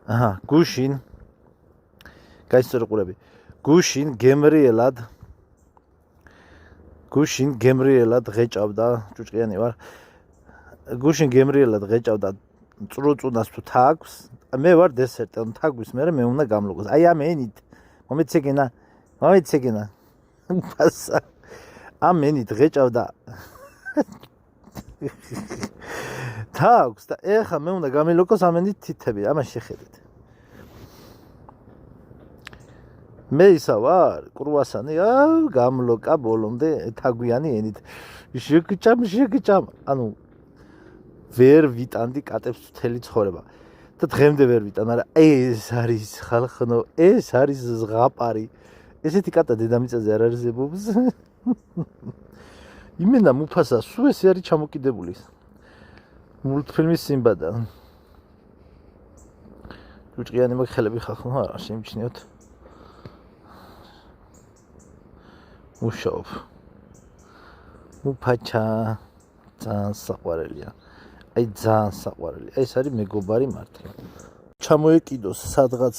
გუშინ გაიცნო ყურები გუშინ გემრიელად ღეჭავდა ჭუჭყიანი ვარ გუშინ გემრიელად ღეჭავდა წრუწუნას თუ თაგვს მე ვარ დესერტი ან თაგვის მე უნდა გამლოგოს აი ამ ენით მომეცეკინა ფასა ამ ენით ღეჭავდა თაგვს და ეხა მე უნდა გამილოკოს ამ ენით თითები ამას შეხედეთ მე ისა ვარ კრუასანი გამლოკა ბოლომდე თაგვიანი ენით შეგჭამ ანუ ვერ ვიტანდი კატებს მთელი ცხოვრება და დღემდე ვერ ვიტან მაგრამ ეს არის ხალხნო ეს არის ზღაპარი ესეთი კატა დედამიწაზე არ არის ზებობს იმენა მუფასა სულ ეს არის ჩამოკიდებული მულტფილმის სიმბადა ჭუჭყიანი მაგხელები ხალხო არა შემჩნიოთ მუშაობ მუფაჩა ძალიან საყვარელია აი ძალიან საყვარელი ეს არის მეგობარი მართლა ჩამოეკიდოს სადღაც